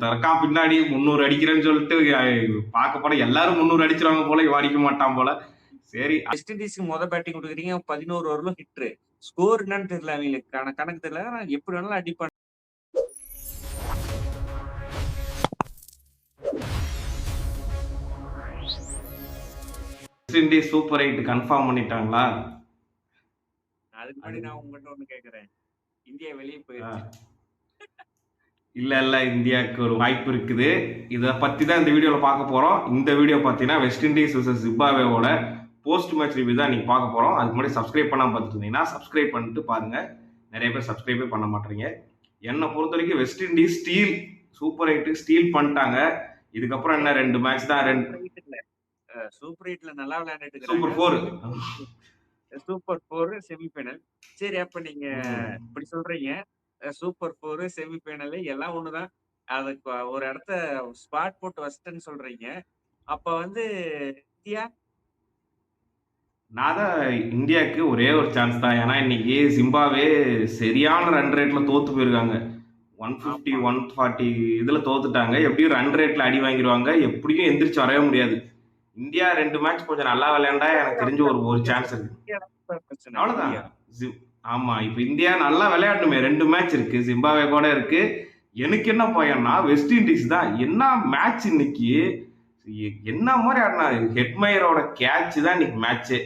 ஒருத்தன் இருக்கான் பின்னாடி 300 அடிக்கிறேன்னு சொல்லிட்டு பார்க்க போனா எல்லாரும் 300 அடிச்சிருவாங்க போல, இவன் அடிக்க மாட்டான் போல. சரி. வெஸ்ட் இண்டீஸ்க்கு பேட்டிங் கொடுக்குறீங்க, 11 ஓவர்ல ஹிட்ரு. ஸ்கோர் என்னன்னு தெரியல அவங்களுக்கு, கணக்கு தெரியல. எப்படி வேணாலும் அடிப்பாங்க. வெஸ்ட் இண்டீஸ் சூப்பர் 8 கன்ஃபார்ம் பண்ணிட்டாங்களா? அதுக்கு முன்னாடி நான் உங்ககிட்ட ஒண்ணு கேக்குறேன். இந்தியா வெளியே போயிருச்சு. இல்ல இந்தியாவுக்கு ஒரு வாய்ப்பு இருக்குது. இதை பத்தி தான் இந்த வீடியோல பார்க்க போறோம். இந்த வீடியோ பார்த்தீங்கன்னா வெஸ்ட் இண்டீஸ் vs ஜிம்பாப்வேவோட போஸ்ட் மேட்ச் ரிவ்யூ தான் நீங்க பார்க்க போறோம். அதுக்கு முன்னாடி சப்ஸ்கிரைப் பண்ணாம பார்த்துட்டு இருந்தீங்கன்னா சப்ஸ்கிரைப் பண்ணிட்டு பாருங்க. நிறைய பேர் சப்ஸ்கிரைபே பண்ண மாட்டீங்க. என்னை பொறுத்த வரைக்கும் west Indies steel super 8 steel பண்ணிட்டாங்க. இதுக்கப்புறம் என்ன 2 மேட்ச் தான். சூப்பர் 8ல நல்லா விளையாண்டுட்டு சூப்பர் 4 சூப்பர் 4 செமிஃபைனல். சரி, அப்ப நீங்க இப்படி சொல்றீங்க, சூப்பர் 4 செமிஃபைனல் எல்லாம் ஒண்ணுதான். அதுக்கு ஒரு இடத்த ஸ்பாட் போட்டு வச்சிட்டேன்னு சொல்றீங்க. அப்ப வந்து இந்தியா நான் தான் இந்தியாவுக்கு ஒரே ஒரு சான்ஸ் தான். ஏன்னா இன்னைக்கு ஜிம்பாவே சரியான ரன் ரேட்ல தோத்து போயிருக்காங்க. 150 140 இதுல தோத்துட்டாங்க. எப்படியும் ரன் ரேட்ல அடி வாங்கிடுவாங்க. எப்படியும் எந்திரிச்சு வரவே முடியாது. இந்தியா 2 மேட்ச் கொஞ்சம் நல்லா விளையாண்டா எனக்கு தெரிஞ்ச ஒரு சான்ஸ் இருக்கு. அவ்வளவுதான். ஆமா, இப்ப இந்தியா நல்லா விளையாடணுமே. 2 மேட்ச் இருக்கு, ஜிம்பாவே கூட இருக்கு. எனக்கு என்ன பயம்னா வெஸ்ட் இண்டீஸ் தான். என்ன மேட்ச் இன்னைக்கு, என்ன மாதிரி ஆடினா. ஹெட்மயரோட கேட்ச் தான் இன்னைக்கு மேட்சே.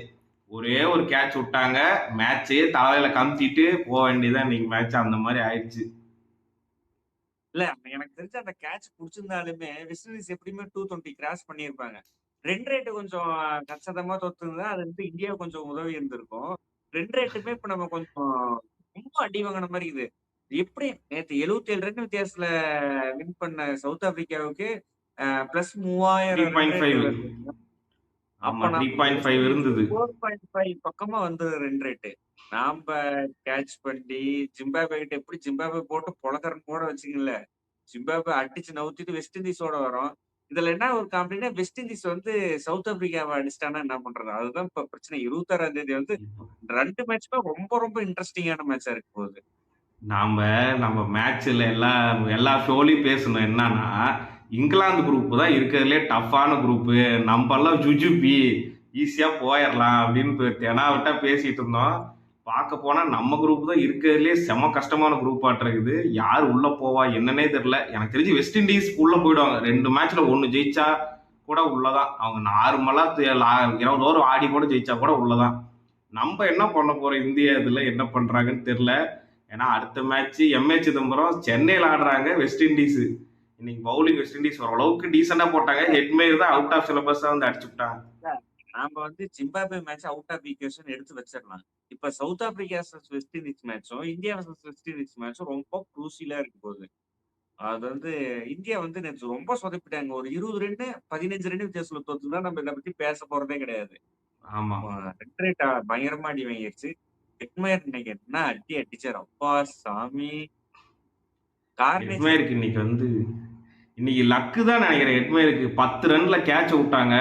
ஒரே ஒரு கேட்ச் விட்டாங்க, மேட்சே தலையில கமுத்திட்டு போக வேண்டியதான் இன்னைக்கு மேட்ச். அந்த மாதிரி ஆயிடுச்சு. இல்ல, எனக்கு தெரிஞ்ச அந்த கேட்ச் புடிச்சிருந்தாலுமே வெஸ்ட் இண்டீஸ் எப்படியுமே 220 கிராஸ் பண்ணியிருப்பாங்க. ரன் ரேட் கொஞ்சம் கச்சிதமா தோத்துருந்தா அது வந்து இந்தியா கொஞ்சம் உதவி இருந்திருக்கும். ரன் ரேட்டுமே இப்ப நம்ம கொஞ்சம் ரொம்ப அடி வாங்கின மாதிரி இது. எப்படி நேற்று 77 ரன் வித்தியாசத்துல வின் பண்ண சவுத் ஆப்பிரிக்காவுக்கு பிளஸ் 3000 அப்ப 3.5 இருந்தது. 4.5 பக்கமா வந்து ரன் ரேட்டு. நாம கேட்ச் பண்ணி ஜிம்பாப்வே கிட்ட எப்படி ஜிம்பாப்வே போட்டு பொழக்கறன்னு கூட வச்சுக்கல. ஜிம்பாப்வே அடிச்சு நவுத்திட்டு வெஸ்ட் இண்டீஸோட வரும். இதுல என்ன ஒரு காமெடினா வெஸ்ட் இண்டீஸ் வந்து சவுத் ஆப்பிரிக்காவை அடிச்சிட்டானா என்ன பண்றது? அதுதான் இப்ப பிரச்சனை. 26ஆம் தேதி வந்து 2 மேட்ச்மே ரொம்ப ரொம்ப இன்ட்ரெஸ்டிங்கான மேட்சா இருக்க போகுது. நம்ம மேட்ச்ல எல்லா ஷோலையும் பேசணும். என்னன்னா இங்கிலாந்து குரூப் தான் இருக்கிறதுலே டஃப்பான குரூப்பு. நம்ம எல்லாம் ஜுஜுபி ஈஸியா போயிடலாம் அப்படின்னு தெனாவிட்டா பேசிட்டு இருந்தோம். பார்க்க போனா நம்ம குரூப் தான் இருக்கிறதுலே செம கஷ்டமான குரூப் ஆட்டு இருக்குது. யார் உள்ள போவா என்னன்னே தெரியல. எனக்கு தெரிஞ்சு வெஸ்ட் இண்டீஸ் உள்ள போயிடுவாங்க. 2 மேட்ச்ல 1 ஜெயிச்சா கூட உள்ளதான். அவங்க நார்மலா 20 ஓவர் ஆடி கூட ஜெயிச்சா கூட உள்ளதான். நம்ம என்ன பண்ண போறோம் இந்தியா இதுல என்ன பண்றாங்கன்னு தெரியல. ஏன்னா அடுத்த மேட்ச் எம்ஏ சிதம்பரம் சென்னையில் ஆடுறாங்க. வெஸ்ட் இண்டீஸ் இன்னைக்கு பவுலிங் வெஸ்ட் இண்டீஸ் ஓரளவுக்கு டீசெண்டா போட்டாங்க. ஹெட்மேயர் தான் அவுட் ஆஃப் சிலபஸ் வந்து அடிச்சு விட்டாங்க. நாம வந்து Zimbabwe match out of equation எடுத்து வச்சிடலாம். இப்ப சவுத் ஆப்பிரிக்கா வெஸ்ட் இண்டீஸ் மேட்சும் இந்தியா வெஸ்ட் இண்டீஸ் மேட்சும் ரொம்ப குரூசியலா இருக்கு போகுது. அது வந்து இந்தியா வந்து நேற்று ரொம்ப சொதப்பிட்டாங்க. ஒரு 20 ரன் 15 ரன் வித்தியாசத்துல தோத்துனா நம்ம இதை பத்தி பேச போறதே கிடையாது. ஆமா, ரன் ரேட் பயங்கரமா அடி வாங்கிடுச்சு. ஹெட்மயர் இன்னைக்கு என்ன அடி அடிச்சார், அப்பா சாமி. ஹெட்மேயருக்கு இன்னைக்கு வந்து இன்னைக்கு லக்கு தான் நினைக்கிறேன். ஹெட்மேயருக்கு 10 ரன்ல கேட்ச விட்டாங்க.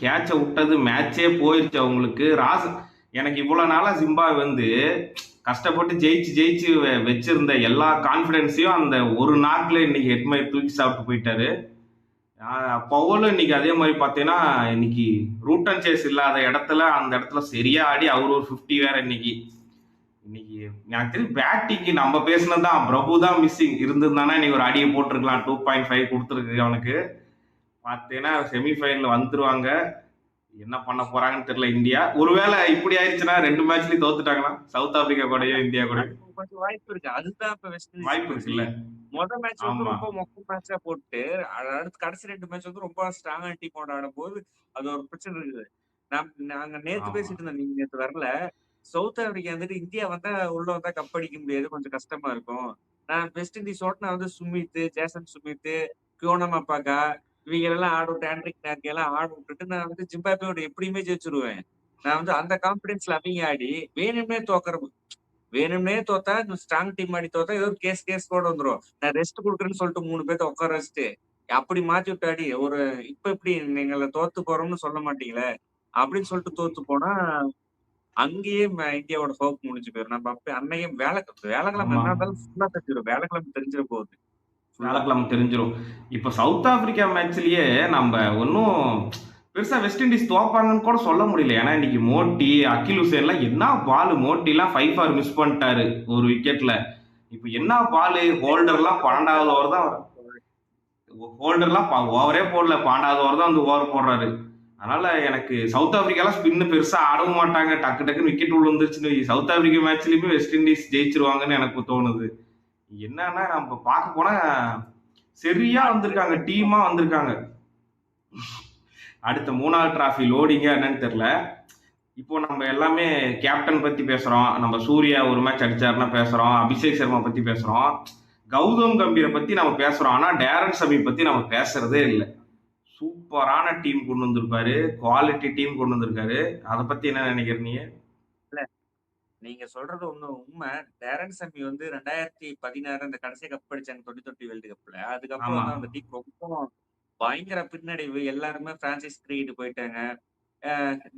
கேட்ச விட்டது மேட்சே போயிருச்சு அவங்களுக்கு. எனக்கு இவ்வளவு நாளா ஜிம்பாப்வே வந்து கஷ்டப்பட்டு ஜெயிச்சு வச்சிருந்த எல்லா கான்பிடன்ஸையும் அந்த ஒரு நாட்ல இன்னைக்கு ஹெட்மேயர் தூக்கி சாப்பிட்டு போயிட்டாரு. பவுலும் இன்னைக்கு அதே மாதிரி பார்த்தீங்கன்னா இன்னைக்கு ரூட் அண்ட் சேஸ் இல்லாத இடத்துல அந்த இடத்துல சரியா ஆடி அவர் ஒரு 50 வேற. இன்னைக்கு எனக்கு தெரியும் பேட்டிங்கு நம்ம பேசினதுதான். பிரபு தான் மிஸ்ஸிங் இருந்திருந்தானா நீ ஒரு அடியை போட்டிருக்கலாம். 2.5 கொடுத்துருக்கு அவனுக்கு. பார்த்தீங்கன்னா செமிஃபைனல் வந்துருவாங்க. என்ன பண்ண போறாங்கன்னு தெரியல இந்தியா. ஒருவேளை இப்படி ஆயிடுச்சுன்னா 2 மேட்ச்லயும் தோத்துட்டாங்களா சவுத் ஆப்பிரிக்கா கூடயும் இந்தியா கூட? கொஞ்சம் வாய்ப்பு இருக்கு. அதுதான் இப்ப வெஸ்ட் இண்டீஸ் வாய்ப்பு இருக்குல்ல. முதல் மேட்ச் வந்து ரொம்ப மொக்க மேட்சா போட்டு அடுத்து கடைசி 2 மேட்ச் வந்து ரொம்ப ஸ்ட்ராங்கான டீமோட ஆடும் போது அது ஒரு பிரச்சனை இருக்குது. நாங்க நேத்து பேசிட்டு இருந்தோம், நீங்க நேத்து வரல. சவுத் ஆப்பிரிக்கா வந்துட்டு இந்தியா வந்தா உள்ள வந்தா கப் அடிக்க முடியாது, கொஞ்சம் கஷ்டமா இருக்கும். நான் வெஸ்ட் இண்டீஸ் ஓட்டினா வந்து சுமித், ஜேசன் சுமித், கியோனமாபாகா இவங்க எல்லாம் ஆட விட்டு ஆண்ட்ரிக் நார்கே எல்லாம் ஆட விட்டுட்டு நான் வந்து ஜிம்பாப்வேயோட எப்படியுமே ஜெயிச்சிருவேன். நான் வந்து அந்த கான்பிடன்ஸ்ல அவங்க ஆடி வேணும்னே தோத்தா ஸ்ட்ராங் டீம் ஆடி தோத்தா ஏதோ கேஸ் கூட வந்துரும். நான் ரெஸ்ட் கொடுக்குறேன்னு சொல்லிட்டு 3 பேர்த்த உட்கார வச்சுட்டு அப்படி மாத்தி விட்டு ஆடி ஒரு இப்ப எப்படி நீங்கள தோத்து போறோம்னு சொல்ல மாட்டீங்களே அப்படின்னு சொல்லிட்டு தோத்து போனா அங்கேயே இந்தியாவோட ஹோப் முடிஞ்சு போயிடும். நம்ம அப்ப அன்னையே வேலைக்கிழமை என்ன இருந்தாலும் ஃபுல்லா தெரிஞ்சிடும். வேலைக்கிழமை தெரிஞ்சிட போகுது. ஃபுல்லா. வியாழக்கிழமை தெரிஞ்சிரும். இப்ப சவுத் ஆப்பிரிக்கா மேட்ச்லயே நம்ம ஒன்னும் பெருசா வெஸ்ட் இண்டீஸ் தோப்பாங்கன்னு கூட சொல்ல முடியல. ஏன்னா இன்னைக்கு மோட்டி, அகில் ஹுசேன்லாம் என்ன பால், மோட்டிலாம் 5 ஃபார் மிஸ் பண்ணிட்டாரு ஒரு விக்கெட்ல. இப்ப என்ன பால், ஹோல்டர்லாம் 12வது ஓவர் தான் ஓவரே போடல, 12வது ஓவர் தான் வந்து ஓவர் போடுறாரு. அதனால எனக்கு சவுத் ஆப்பிரிக்காலாம் ஸ்பின்னு பெருசா ஆடவும் மாட்டாங்க. டக்கு டக்குன்னு விக்கெட் உள்ள வந்துருச்சுன்னு சவுத் ஆப்பிரிக்கா மேட்ச்லயுமே வெஸ்ட் இண்டீஸ் ஜெயிச்சிருவாங்கன்னு எனக்கு தோணுது. என்னன்னா நம்ம பார்க்க போனா சரியா வந்திருக்காங்க, டீமா வந்திருக்காங்க. அடுத்த 3வது டிராஃபி லோடிங்கா என்னன்னு தெரியல. இப்போ நம்ம எல்லாமே கேப்டன் பத்தி பேசுறோம். நம்ம சூர்யா ஒரு மேட்ச் அடிச்சாருன்னா பேசுறோம். அபிஷேக் சர்மா பத்தி பேசுறோம். கௌதம் கம்பீரை பத்தி நம்ம பேசுறோம். ஆனா டேரன் சமி பத்தி நம்ம பேசுறதே இல்லை. சூப்பரான டீம் கொண்டு வந்திருப்பாரு, குவாலிட்டி டீம் கொண்டு வந்திருக்காரு. அதை பத்தி என்ன நினைக்கிறீங்க? இல்ல நீங்க சொல்றது உண்மை. டேரன் சம்மி வந்து 2016 அந்த கடைசி கப் அடிச்சாங்க 2020 வேர்ல்டு கப்ல. அதுக்கப்புறம் ஆமா, வந்து அந்த டீம் ரொம்ப பயங்கர பின்னடைவு. எல்லாருமே பிரான்சைஸ் கிரிக்கெட் போயிட்டாங்க.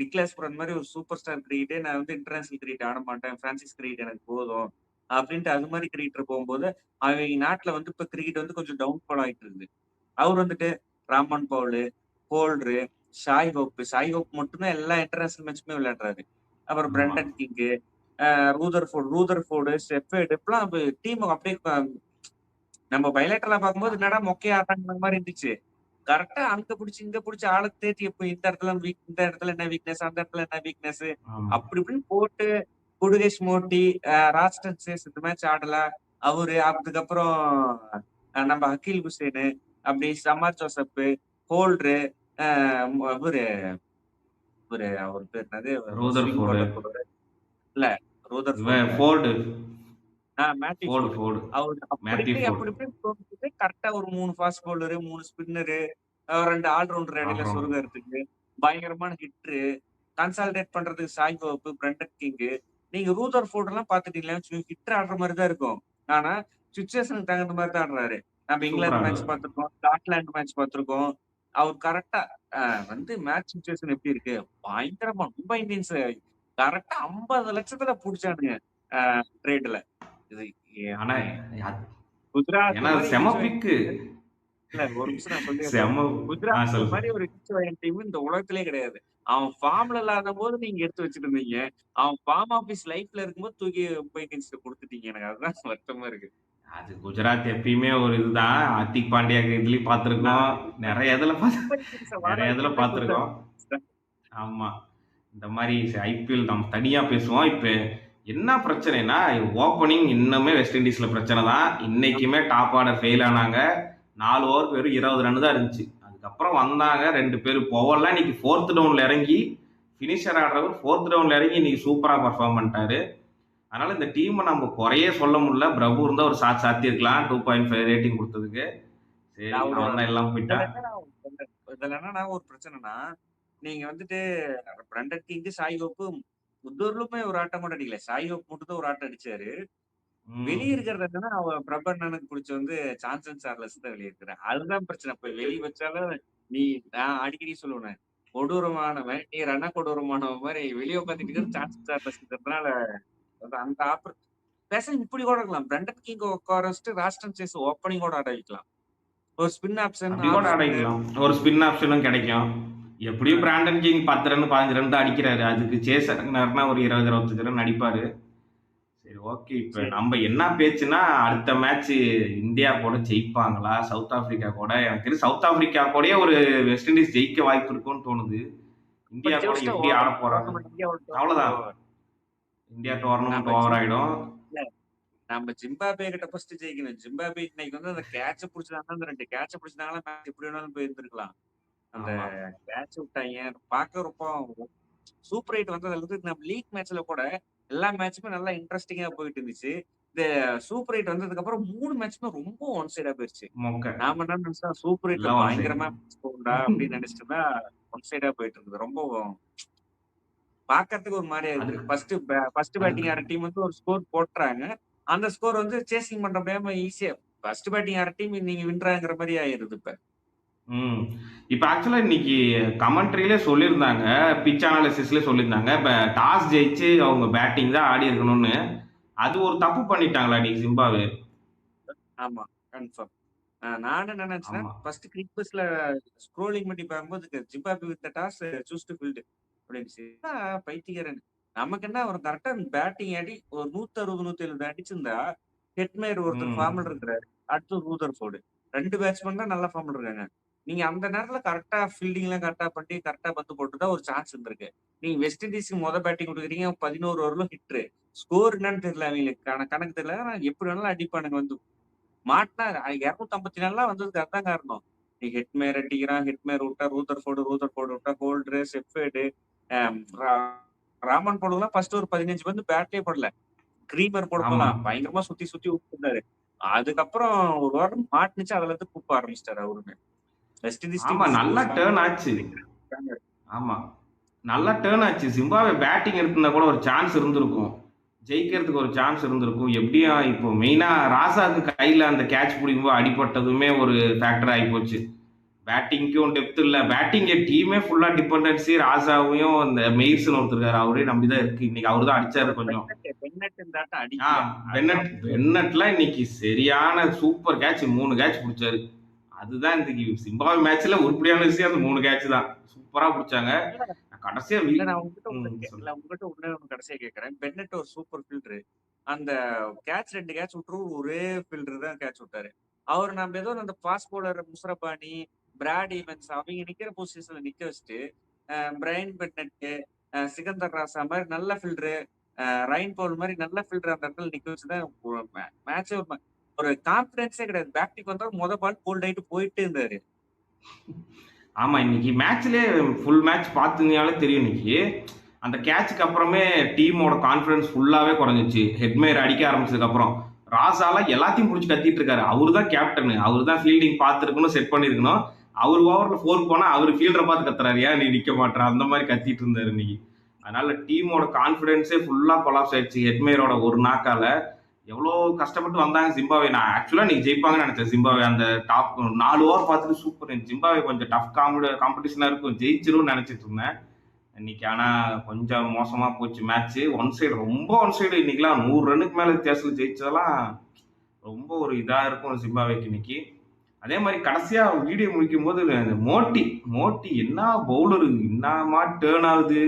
நிக்லாஸ் புரன் மாதிரி ஒரு சூப்பர் ஸ்டார் கிரிக்கெட்டே நான் வந்து இன்டர்நேஷனல் கிரிக்கெட் ஆட மாட்டேன், பிரான்சிஸ் கிரிக்கெட் எனக்கு போதும் அப்படின்ட்டு அது மாதிரி கிரிக்கெட்டர் போகும்போது அவங்க நாட்டுல வந்து இப்ப கிரிக்கெட் வந்து கொஞ்சம் டவுன்ஃபால் ஆயிட்டு இருக்குது. அவர் வந்துட்டு Raman bowl, holder, Shai Hope மட்டும்தான் எல்லா இன்டர்நேஷனல் மேட்சுமே விளையாடுறாரு. அப்புறம் ஆமா. பிரண்டன் கிங்கு, ரூதர்ஃபோர்டு, ஸ்டெஃபர்டு இப்பெல்லாம் டீம் அப்படியே நம்ம பைலேட்டரலா பார்க்கும்போது என்னடா மொக்கையா ஆடுறாங்க மாதிரி இருந்துச்சு. கரெக்டா அங்க புடிச்சு இங்க புடிச்சு ஆள தேத்தி எப்ப இந்த இடத்துல இந்த இடத்துல என்ன வீக்னஸ், அந்த இடத்துல என்ன வீக்னஸ் ஆமா. அப்படி இப்படின்னு போட்டு குடுகேஷ் மோட்டி, ராஸ்டன் சேஸ் இந்த மேட்ச் ஆடல. அவரு அதுக்கப்புறம் நம்ம அகில் ஹுசேனு, அப்படி சமார் ஜோசப், ஹோல்டரு, இவரு இவரு அவர் பேர் என்னது, ஸ்விங் ரூதர்ஃபோர்டு, பவுலர் போடுவாரு இல்ல, ரூதர் இவன் இல்ல, Forde, Matthew Forde, Forde. Forde, அவர் அப்படி மேத்யூ ஃபோர்டு. அப்படி இப்படின்னு தோணுது. கரெக்டா ஒரு 3 ஃபாஸ்ட் பவுலரு, 3 ஸ்பின்னரு, 2 ஆல்ரவுண்டர் இடையில அப்புறம் சொருகிறதுக்கு பயங்கரமான ஹிட்ரு, கன்சாலிடேட் பண்றதுக்கு சாய் கோப்பு, பிரண்டன் கிங்கு. நீங்க ரூதர் ஃபோர்ட் எல்லாம் பாத்துட்டீங்களா, ஹிட்டர் ஆடுற மாதிரி தான் இருக்கும். ஆனா சுச்சுவேஷனுக்கு தகுந்த மாதிரி தான் ஆடுறாரு. நம்ம சூப்பரா இங்கிலாந்து மேட்ச் இருந்தது. பார்த்திருக்கோம், ஸ்காட்லாந்து மேட்ச் பார்த்திருக்கோம். அவர் கரெக்டா வந்து மேட்ச் சுச்சுவேஷன் எப்படி இருக்கு, பயங்கரமா மும்பை இந்தியன்ஸ் கரெக்டா 50 லட்சத்துல புடிச்சானுங்க ட்ரேட்ல. இது ஆனா குஜராத் ஏன்னா மாதிரி செம இடிச்சு வாங்கின பிக்கு, இல்ல ஒரு நிமிஷம் நான் சொல்லிடுறேன். செம. குஜராத் சொல்லு. மாதிரி ஒரு இடிச்சு வாங்கின டீம் இந்த உலகத்திலே கிடையாது. அவன் ஃபார்ம்ல இல்லாத போது நீங்க எடுத்து வச்சிட்டு இருந்தீங்க. அவன் ஃபார்ம் ஆபீஸ் லைஃப்ல இருக்கும்போது தூக்கி மும்பை இந்தியன்ஸ்ல கொடுத்துட்டீங்க. எனக்கு அதுதான் வருத்தமா இருக்கு. அது குஜராத் எப்பயுமே ஒரு இதுதான். ஹர்திக் பாண்டியா இதுலயும் பார்த்திருக்கோம். நான் நிறைய இதுல மும்பை இந்தியன்ஸ வாழ நிறைய இதுல வைக்கிறதே குஜராத். பார்த்திருக்கோம். ஆமா. இந்த மாதிரி ஐபிஎல் நம்ம தனியா பேசுவோம். இப்ப என்ன பிரச்சனைனா, ஓப்பனிங் இன்னுமே வெஸ்ட் இண்டீஸ்ல பிரச்சனை தான். இன்னைக்குமே டாப் ஆர்டர் ஃபெயில் ஆனாங்க. 4 ஓவருக்கு வெறும் 20 ரன் தான் இருந்துச்சு. அதுக்கப்புறம் வந்தாங்க 2 பேர். பவர்லாம் இன்னைக்கு 4th டவுன்ல இறங்கி ஃபினிஷர் ஆடுறவர் 4th டவுன்ல இறங்கி இன்னைக்கு சூப்பரா பெர்ஃபார்ம் பண்ணிட்டாரு. அதனால இந்த டீமை நம்ம குறையே சொல்ல முடியல. பிரபு இருந்தா ஒரு சாத்தியிருக்கலாம் 2.5 ரேட்டிங் கொடுத்ததுக்கு. சரி, அவன் தான் எல்லாம் போயிட்டான். இதுல என்னன்னா ஒரு பிரச்சனைனா, நீங்க வந்துட்டு பிரண்டன் கிங், சாய் ஹோப் முத்தூர்லுமே ஒரு ஆட்டம் கூட அடிக்கல. சாய் ஹோப் மட்டும் தான் ஒரு ஆட்டம் அடிச்சாரு. வெளிய இருக்கிறது என்னன்னா, அவன் பிரபண்ணனுக்கு பிடிச்ச வந்து சான்சன் சார்லஸ் தான் வெளிய இருக்கிறான். அதுதான் பிரச்சனை. இப்ப வெளிய வச்சாலும் நீ நான் அடிக்கடி சொல்லுவேன், கொடூரமானவன் நீ கொடூரமானவன் மாதிரி வெளிய உட்காந்துட்டு சான்சன் சார்லஸ் இருக்கிறதுனால அந்த ஆப்பர் பேச இப்படி கூட இருக்கலாம். பிரண்டன் கிங் உட்கார வச்சுட்டு ராஸ்டன் சேஸ் ஓப்பனிங் கூட ஆட வைக்கலாம். ஒரு ஸ்பின் ஆப்ஷன், அப்படி கூட அடைக்கலாம். ஒரு ஸ்பின் ஆப்ஷனும் கிடைக்கும். எப்படியும் பிராண்டன் கிங் 10 ரன் 15 ரன் தான் அடிக்கிறாரு. அதுக்கு சேஸ் இறங்கினாருன்னா ஒரு 20 25 ரன் அடிப்பாரு. சரி, ஓகே. இப்ப நம்ம என்ன பேச்சுன்னா, அடுத்த மேட்ச் இந்தியா கூட ஜெயிப்பாங்களா, சவுத் ஆப்பிரிக்கா கூட? எனக்கு தெரியும் சவுத் ஆப்பிரிக்கா கூடயே ஒரு வெஸ்ட் இண்டீஸ் ஜெயிக்க வாய்ப்பு இருக்கும்னு தோணுது. இந்தியா கூட எப்படி ஆட போறாங்க, அவ்வளவுதான். இந்தியா டோர்னமெண்ட் ஓவர் ஆயிடும். நம்ம ஜிம்பாபே கிட்ட ஃபர்ஸ்ட் ஜெயிக்கணும். ஜிம்பாபே இன்னைக்கு வந்து அந்த கேட்ச புடிச்சதாங்க, அந்த 2 கேட்ச புடிச்சதாங்களா மேட்ச் எப்படி வேணாலும் போயிருந்திருக்கலாம். அந்த கேட்ச் விட்டாங்க பார்க்க ரொம்ப சூப்பர் ஹிட் வந்ததுல இருந்து நம்ம லீக் மேட்ச்ல கூட எல்லா மேட்சுமே நல்லா இன்ட்ரெஸ்டிங்கா போயிட்டு இருந்துச்சு. இந்த சூப்பர் ஹிட் வந்ததுக்கு அப்புறம் 3 மேட்சுமே ரொம்ப ஒன் சைடா போயிருச்சு. நாம என்ன நினைச்சோம், சூப்பர் ஹிட்ல பயங்கரமா போகும்டா அப்படின்னு நினைச்சிட்டோம்னா ஒன் சைடா போயிட்டு இருக்குது. ரொம்ப பாக்கிறதுக்கு ஒரு மாதிரியா இருக்கு. ஃபர்ஸ்ட் பேட்டிங் ஆற டீம் வந்து ஒரு ஸ்கோர் போட்டுறாங்க. அந்த ஸ்கோர் வந்து சேசிங் பண்ற முடியாம ஈஸியா ஃபர்ஸ்ட் பேட்டிங் ஆற டீம் நீங்க வின்றாங்கிற மாதிரி ஆயிருது இப்ப. இப்ப ஆக்சுவலா இன்னைக்கு கமெண்ட்ரியிலே சொல்லியிருந்தாங்க, பிச் அனாலிசிஸ்ல சொல்லியிருந்தாங்க, இப்ப டாஸ் ஜெயிச்சு அவங்க பேட்டிங் தான் ஆடி இருக்கணும்னு. அது ஒரு தப்பு பண்ணிட்டாங்களா இன்னைக்கு ஜிம்பாவே? ஆமா, கன்ஃபார்ம். நானும் என்ன நினைச்சேன்னா, ஆமா. ஃபர்ஸ்ட் கிரிக் பஸ்ல ஸ்க்ரோலிங் பண்ணி பார்க்கும்போது Zimbabwe with the toss choose to field அப்படின்னுச்சு. பைத்தியக்காரன். நமக்கு என்ன ஒரு கரெக்டா பேட்டிங் ஆடி ஒரு 160, 170 அடிச்சிருந்தா, ஹெட்மேயர் ஒருத்தர் ஃபார்ம்ல ம். இருக்கிறாரு. அடுத்து ரூதர்ஃபோர்டு. 2 பேட்ஸ்மேன் தான் நல்ல ஃபார்ம்ல இருக்காங்க. நீங்க அந்த நேரத்துல கரெக்ட்டா ஃபீல்டிங்லாம் கரெக்ட்டா பண்ணி, கரெக்ட்டா பந்து போட்டுருந்தா ஒரு சான்ஸ் இருந்திருக்கு. நீங்க வெஸ்ட் இண்டீஸ்க்கு பேட்டிங் குடுக்குறீங்க. 11 ஓவர்ல ஹிட்ரு. ஸ்கோர் என்னன்னு தெரியல அவைங்களுக்கு. கணக்கு தெரியல. ஆனா எப்படி வேணாலும் அடிப்பானுங்க வந்து. மாட்னா 254லாம் வந்ததுக்கு அதான் காரணம். நீ ஹெட்மேயர் அடிக்கிறான், ஹெட்மேயர் விட்டா ரூதர்ஃபோர்டு, ரூதர்ஃபோர்டு விட்டா ஹோல்டரு, செஃபேர்டு, அம் ரா ராமன் போடுறதெல்லாம் ஃபர்ஸ்ட் ஒரு 15 பந்து பேட்லயே படல. கிரீமர் ஆமா. போடும்போதெல்லாம் பயங்கரமா சுத்தி சுத்தி விட்டுருந்தாரு. அதுக்கப்புறம் ஒரு வாரம் மாட்டுனுச்சு. அதுலருந்து கூப்ப ஆரம்பிச்சுட்டாரு அவருமே. வெஸ்ட் இண்டீஸ் டீம் ஆமா. நல்லா டர்ன் ஆச்சு. இருக்காங்க. ஆமா. நல்லா டர்ன் ஆச்சு. ஜிம்பாப்வே பேட்டிங் எடுத்திருந்தா கூட ஒரு சான்ஸ் இருந்திருக்கும். ஜெயிக்கிறதுக்கு ஒரு சான்ஸ் இருந்திருக்கும். எப்படியும் இப்போ மெயினா ராசாக்கு கையில அந்த கேட்ச் பிடிக்கும்போது அடிபட்டதுமே ஒரு ஃபேக்டர் ஆயிப்போச்சு. பேட்டிங்க்கும் டெப்த் இல்ல. பேட்டிங் டீமே ஃபுல்லா டிபெண்டன்சி ராசாவையும் இந்த மெய்ர்ஸ்ன்னு ஒருத்தர் இருக்காரு. அவரே நம்பி தான் இருக்கு. இன்னைக்கு அவரு தான் அடிச்சாரு ஒரு கொஞ்சம். பென்னட் இந்த ஆட்டம் ஆ அடிக்கல. பென்னட் அதுதான் பென்னட்லாம் இன்னைக்கு சரியான சூப்பர் கேட்ச் 3 கேட்ச் புடிச்சாரு. அதுதான் இன்னைக்கு ஜிம்பாப்வே மேட்ச்ல உருப்படியான விஷயம் அந்த 3 கேட்ச் தான். சூப்பரா புடிச்சாங்க. கடைசியா இல்ல நான் உங்ககிட்ட சொல்லு. இல்ல உங்ககிட்ட ஒண்ணு கடைசியா கேட்கிறேன். பென்னட் ஒரு சூப்பர் ஃபீல்டரு. அந்த கேட்ச் 2 கேட்ச் விட்டுரு ஒரே ஃபீல்டர் தான் கேட்ச் விட்டாரு. அவரு நம்ம ஏதோ அந்த ஃபாஸ்ட் பவுலர் முஸ்ரபானி, பிராட் ஈவன்ஸ் அவங்க நிக்கிற பொசிஷன்ல நிக்க வச்சுட்டு, பிரையன் பென்னட், சிகந்தர் ராசா மாரி நல்ல ஃபீல்டரு, ரைன் பவுல் மாரி நல்ல ஃபீல்டர் அந்த இடத்துல நிக்க வச்சு தான் மேட்சே ஒரு கான்ஃபிடன்ஸே கிடையாது. பேட்டிங் வந்தா பால் போல்ட் ஆயிட்டு போயிட்டே இருந்தாரு. ஆமா, இன்னைக்கு மேட்ச்லயே ஃபுல் மேட்ச் பார்த்திருந்தீங்கனாலே தெரியும் இன்னைக்கு. அந்த கேட்ச்க்கு அப்புறமே டீமோட கான்ஃபிடன்ஸ் ஃபுல்லாவே குறைஞ்சிச்சு. ஹெட்மேயர் அடிக்க ஆரம்பிச்சதுக்கு அப்புறம். ராசால எல்லாத்தையும் புடிச்சு கத்திட்டு இருக்காரு. அவரு தான் கேப்டன். அவரு தான் ஃபீல்டிங் பார்த்திருக்கணும், செட் பண்ணியிருக்கணும். அவர் ஓவர்ல 4 போனா அவர் ஃபீல்டரை பார்த்து கத்துறாரு. ஏன் நீ நிக்க மாட்ற? அந்த மாதிரி கத்திட்டு இருந்தாரு இன்னைக்கு. அதனால டீமோட கான்ஃபிடன்ஸே ஃபுல்லா கொலாப்ஸ் ஆயிடுச்சு. ஹெட்மேயரோட ஒரு நாக்கால. எவ்வளோ கஷ்டப்பட்டு வந்தாங்க ஜிம்பாப்வே. நான் ஆக்சுவலா இன்னைக்கு ஜெயிப்பாங்கன்னு நினைச்சேன். ஜிம்பாப்வே அந்த டாப் 4 ஓவர் பார்த்துட்டு சூப்பர். ஜிம்பாப்வே கொஞ்சம் டஃப் காம்படிஷனா இருக்கும், ஜெயிச்சிரும்னு நினைச்சிட்டு இருந்தேன். இன்னைக்கு ஆனா கொஞ்சம் மோசமா போச்சு மேட்ச். ஒன் சைடு, ரொம்ப ஒன் சைடு. இன்னைக்கெல்லாம் 100 ரன்னுக்கு மேல வித்தியாசத்துல ஜெயிச்சதெல்லாம் ரொம்ப ஒரு இதா இருக்கும் ஜிம்பாப்வேக்கு இன்னைக்கு. அதே மாதிரி கடைசியா வீடியோ முடிக்கும் போது இந்த மோட்டி மோட்டி என்ன பவுலரு, என்னமா டேர்ன் ஆகுது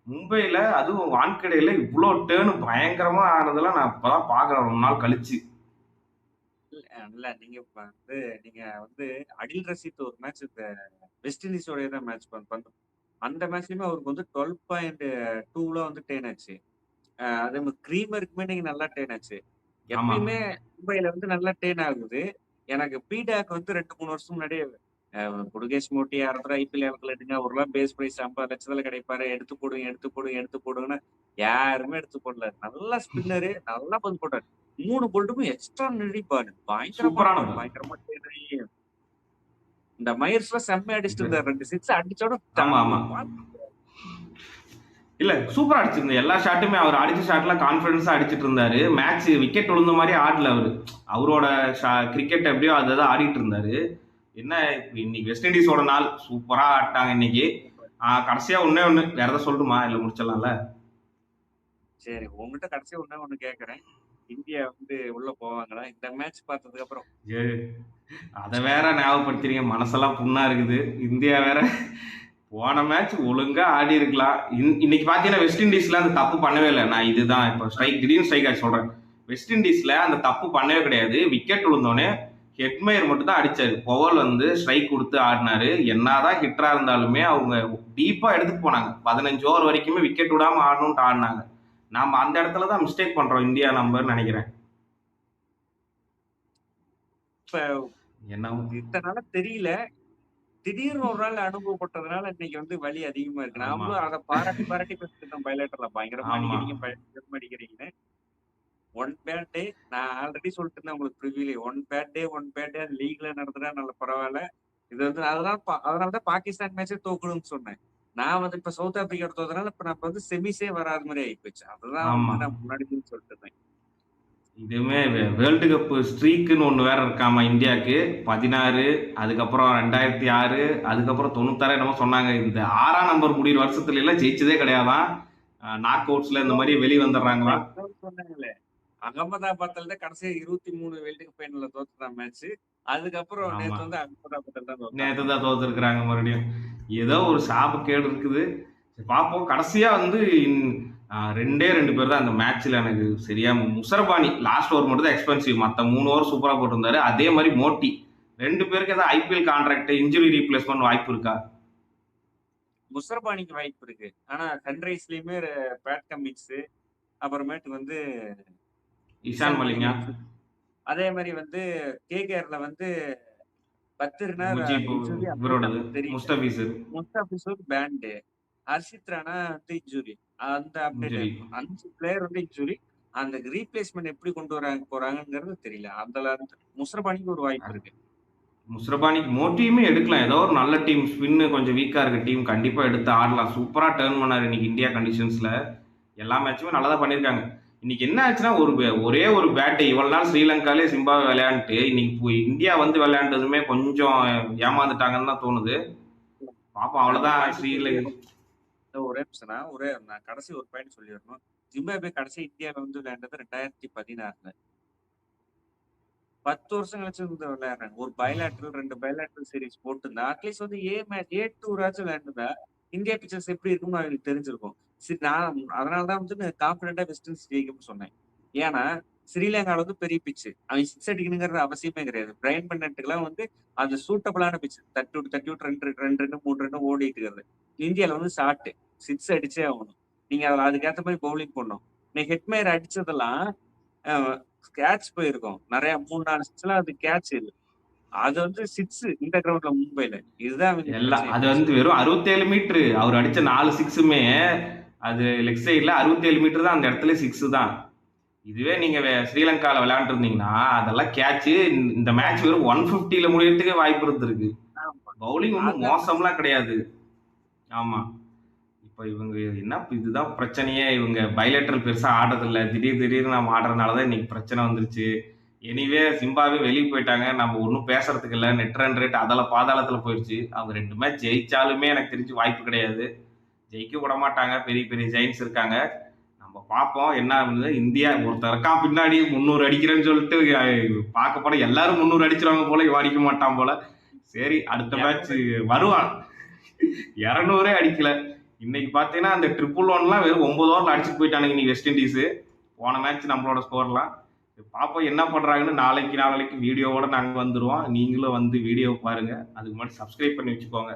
மும்பைல, அதுவும் வான்கடையில இவ்வளோ டேர்ன் பயங்கரமா ஆனதெல்லாம் நான் இப்பதான் பாக்குறேன் ரொம்ப நாள் கழிச்சு. இல்ல நீங்க வந்து அடில் ரஷீத் ஒரு மேட்ச் இந்த வெஸ்ட் இண்டீஸோட தான் மேட்ச் பண்ணோம். அந்த மேட்ச்லயுமே அவருக்கு வந்து 12.2ல வந்து டேன் ஆச்சு. அதே மாதிரி கிரீமருக்குமே நீங்க நல்லா டேன் ஆச்சு. ஆமா. எப்பயுமே மும்பைல வந்து நல்லா டேன் ஆகுது. எனக்கு பீடாக் வந்து 2, 3 வருஷம் முன்னாடியே புடுகேஷ் மோட்டி யாராவது ஐபிஎல் எடுங்க அவர்லாம் பேஸ் பிரைஸ் 50 லட்சத்துல கிடைப்பாரு. எடுத்து போடுங்க, எடுத்து போடுங்க, எடுத்து போடுங்கன்னு யாருமே எடுத்து போடல. நல்லா ஸ்பின்னரு, நல்லா பந்து போட்டாரு. 3 போல்ட்டுமே எக்ஸ்ட்ரா பால். பயங்கரமான சூப்பரான பால். ball. பயங்கரமா டேன் ஆகி இந்த மயர்ஸ்லாம் செம்மையா அடிச்சுட்டு இருந்தாரு. 2 சிக்ஸ் அடிச்சோட ஆமா ஆமா. இல்ல சூப்பரா அடிச்சிருந்தாரு. எல்லா ஷாட்டுமே அவர் அடிச்ச ஷாட்ல கான்பிடன்ஸா அடிச்சிட்டு இருந்தாரு. மேட்ச் விக்கெட் விழுந்த மாதிரி ஆடல அவரு. அவரோட கிரிக்கெட் எப்படியோ அதுதான் ஆடிட்டு இருந்தாரு. என்ன இன்னைக்கு வெஸ்ட் இண்டீஸோட நாள் சூப்பரா ஆட்டாங்க இன்னைக்கு. கடைசியா ஒண்ணே ஒண்ணு வேற ஏதாவது சொல்லணுமா இல்ல முடிச்சிடலாம்ல? சரி உங்ககிட்ட கடைசியா ஒண்ணு கேக்குறேன். இந்தியா வந்து உள்ள போவாங்களா? இந்த மேட்ச் பார்த்ததுக்கு அப்புறம். ஏ, அத வேற ஞாபகப்படுத்துறீங்க. மனசெல்லாம் புண்ணா இருக்குது. இந்தியா வேற போன மேட்ச் ஒழுங்கா ஆடி இருக்கலாம். இன்னைக்கு பாத்தீங்கன்னா வெஸ்ட் இண்டீஸ்ல அந்த தப்பு பண்ணவே இல்லை. நான் இதுதான் இப்போ திடீர்னு ஸ்ட்ரைக் ஆச்சு சொல்றேன். வெஸ்ட் இண்டீஸ்ல அந்த தப்பு பண்ணவே கிடையாது. விக்கெட் விழுந்தோடனே ஹெட்மேயர் மட்டும் தான் அடிச்சாரு. பவல் வந்து ஸ்ட்ரைக் கொடுத்து ஆடினாரு. என்னதான் ஹிட்டரா இருந்தாலுமே அவங்க டீப்பா எடுத்துட்டு போனாங்க. 15 ஓவர் வரைக்குமே விக்கெட் விடாம ஆடணும்னு ஆடினாங்க. நாம அந்த இடத்துல தான் மிஸ்டேக் பண்றோம் இந்தியா நம்பர் நினைக்கிறேன். இப்ப என்ன இத்தனை நாளா தெரியல. திடீர்னு ஒரு நாள் அனுபவப்பட்டதுனால இன்னைக்கு வந்து வலி அதிகமா இருக்கு. ஆமா நாமளும் அதை பாராட்டி பாராட்டி பேசிட்டு இருந்தோம் பைலேட்டர்ல. பயங்கரமா ஆமா அடிக்கிறீங்க, பயங்கரமா அடிக்கிறீங்கன்னு. ஒன் பேட் டே நான் ஆல்ரெடி சொல்லிட்டு இருந்தேன் உங்களுக்கு ப்ரிவியூலே. ஒன் பேட் டே லீக்ல நடந்துட்டா நல்ல பரவாயில்ல. இது வந்து அதனாலதான் பாகிஸ்தான் மேட்சே தோக்கணும்னு சொன்னேன். நான் வந்து இப்ப சவுத் ஆப்பிரிக்கா தோத்ததுனால இப்ப நம்ம வந்து செமிஸே வராத மாதிரி ஆயிப்போச்சு. அதுதான் ஆமா. வந்து நான் முன்னாடி சொல்லிட்டு இருந்தேன். இதுவுமே வேர்ல்டு கப் ஸ்ட்ரீக்குன்னு ஒன்று வேற இருக்காமா இந்தியாவுக்கு. 16, அதுக்கப்புறம் 2006, அதுக்கப்புறம் 96 என்னமோ சொன்னாங்க. இந்த 6ஆம் நம்பர் முடிகிற வருஷத்துல எல்லாம் ஜெயிச்சதே கிடையாதான். நாக் அவுட்ஸ்ல இந்த மாதிரி வெளியே வந்துடுறாங்களாம். சொன்னாங்களே அகமதாபாத்ல தான் கடைசி 23 வேர்ல்டு கப் ஃபைனல்ல தோத்துட்டான் மேட்ச். அதுக்கப்புறம் ஆமா. நேத்து வந்து அகமதாபாத்ல தான் நேத்து தோத்தாங்க. தான் தோத்துருக்குறாங்க மறுபடியும். ஏதோ ஒரு சாபக்கேடு இருக்குது. சரி பார்ப்போம். கடைசியா வந்து 2டே 2 பேர் தான் அந்த மேட்ச்ல எனக்கு சரியா முசரபானி லாஸ்ட் ஓவர் மட்டும் தான் எக்ஸ்பென்சிவ். மத்த 3 ஓவர் சூப்பரா போட்டிருந்தாரு. அதே மாரி மோட்டி. 2 பேருக்கு ஏதாவது ஐபிஎல் கான்ட்ராக்ட், இன்ஜுரி ரீப்ளேஸ்மென்ட் வாய்ப்பு இருக்கா? முஸ்ரபானிக்கு வாய்ப்பு இருக்கு. ஆனா சன்ரைஸ்லயுமே பேட் கமின்ஸ் அப்புறமேட்டு வந்து இஷான் மலிங்கா, அதே மாதிரி வந்து கேகேஆர்ல வந்து பத்திரினார் முஜீப் இன்ஜுரி இவரோடது, தெரியல. முஸ்தபிசர் முஸ்தாபிசூர் பேண்டு, ஹர்ஷித் ராணா வந்து இன்ஜுரி. அந்த அப்டேட் இன்ஜுரி. 5 பிளேயர் வந்து இன்ஜுரி. அந்த ரீப்ளேஸ்மெண்ட் எப்படி கொண்டு போறாங்கங்கிறது தெரியல. அதுல முஸ்ரபானிக்கு ஒரு வாய்ப்பு இருக்கு. முஸ்ரபானிக்கு மோட்டியுமே எடுக்கலாம். ஏதோ ஒரு நல்ல டீம், ஸ்பின்னு கொஞ்சம் வீக்கா இருக்க டீம் கண்டிப்பா எடுத்து ஆடலாம். சூப்பரா டர்ன் பண்ணாரு இன்னைக்கு இந்தியா கண்டிஷன்ஸ்ல. எல்லா மேட்சுமே நல்லா தான் பண்ணியிருக்காங்க. இன்னைக்கு என்ன ஆச்சுன்னா ஒரே ஒரு பேட்டு இவ்வளவு நாள் ஸ்ரீலங்காலே சிம்பாவே விளையாண்டுட்டு இன்னைக்கு போய் இந்தியா வந்து விளையாண்டதுமே கொஞ்சம் ஏமாந்துட்டாங்கன்னு தான் தோணுது. பாப்போம் அவ்வளவுதான் ஸ்ரீலங்கா. ஒரே நிமிஷம் நான் கடைசி ஒரு பாயிண்ட் சொல்லிடணும். ஜிம்பாப்வே கடைசி இந்தியாவில் வந்து விளையாண்டது 2016. 10 வருஷம் கழிச்சு வந்து விளையாடுறாங்க. ஒரு பயலாட்ரல் 2 பயலாட்ரல் சீரிஸ் போட்டுருந்தா அட்லீஸ்ட் வந்து ஏ டூராச்சும் விளையாண்டுருந்தா இந்தியா பிக்சர்ஸ் எப்படி இருக்கும்னு அவங்களுக்கு தெரிஞ்சிருக்கும். சரி, நான் அதனாலதான் வந்து கான்பிடண்டா வெஸ்ட் இண்டீஸ் ஜெயிக்கும்னு சொன்னேன். ஏன்னா ஸ்ரீலங்கால வந்து பெரிய பிச்சு, அவன் சிக்ஸ் அடிக்கணுங்கிறது அவசியமே கிடையாது. பிரைன் பண்ணட்டுக்கெல்லாம் வந்து அது சூட்டபிளான பிச்சு, தட்டி விட்டு 2 ரன் 3 ரன் ஓடிட்டு இருக்கிறது. இந்தியால வந்து ஷார்ட் சிக்ஸ் அடிச்சே ஆகணும். நீங்க அதுல அதுக்கேற்ற மாதிரி பவுலிங் பண்ணணும். நீ ஹெட்மேயர் அடிச்சதெல்லாம் கேட்ச் போயிருக்கும். நிறைய 3-4 சிக்ஸ்லாம் அது கேட்ச் இது. அது வந்து சிக்ஸ் இந்த கிரவுண்ட்ல மும்பைல. இதுதான் எல்லாம் அது வந்து வெறும் 67 மீட்டர். அவர் அடிச்ச 4 சிக்ஸுமே அது லெக் சைட்ல 67 மீட்டர் தான், அந்த இடத்துல சிக்ஸ் தான். இதுவே நீங்க ஸ்ரீலங்கால விளையாண்டு இருந்தீங்கன்னா அதெல்லாம் கேட்ச். இந்த மேட்ச் வெறும் 150ல முடியறதுக்கே வாய்ப்பு இருந்திருக்கு. பவுலிங் ஒன்றும் மோசம்லாம் கிடையாது. ஆமா, இப்போ இவங்க என்ன இதுதான் பிரச்சனையே. இவங்க பைலேட்டரல் பெருசா ஆடுறதில்ல. திடீர்னு நம்ம ஆடுறதுனாலதான் இன்னைக்கு பிரச்சனை வந்துருச்சு. எனிவே சிம்பாவே வெளியே போயிட்டாங்க. நம்ம ஒன்றும் பேசுறதுக்கு இல்லை. நெட் ரன் ரேட் அதெல்லாம் பாதாளத்துல போயிடுச்சு. அவங்க 2 மேட்ச் ஜெயிச்சாலுமே எனக்கு தெரிஞ்சு வாய்ப்பு கிடையாது. ஜெயிக்க விட மாட்டாங்க. பெரிய பெரிய ஜெயின்ஸ் இருக்காங்க. நம்ம பார்ப்போம் என்ன ஆகுது. இந்தியா ஒருத்தருக்கா பின்னாடி 300 அடிக்கிறேன்னு சொல்லிட்டு பார்க்க போட எல்லாரும் 300 அடிச்சிருவாங்க போல, இவன் அடிக்க மாட்டான் போல. சரி, அடுத்த மேட்ச் வருவான். 200 அடிக்கல. இன்னைக்கு பாத்தீங்கன்னா அந்த 111 வெறும் 9 ஓவர்ல அடிச்சுட்டு போயிட்டானுங்க இன்னைக்கு வெஸ்ட் இண்டீஸ். போன மேட்ச் நம்மளோட ஸ்கோர்லாம் பாப்போம் என்ன பண்றாங்கன்னு. நாளைக்கு வீடியோவோட நாங்க வந்துருவோம். நீங்களும் வந்து வீடியோ பாருங்க. அதுக்கு முன்னாடி சப்ஸ்கிரைப் பண்ணி வச்சுக்கோங்க.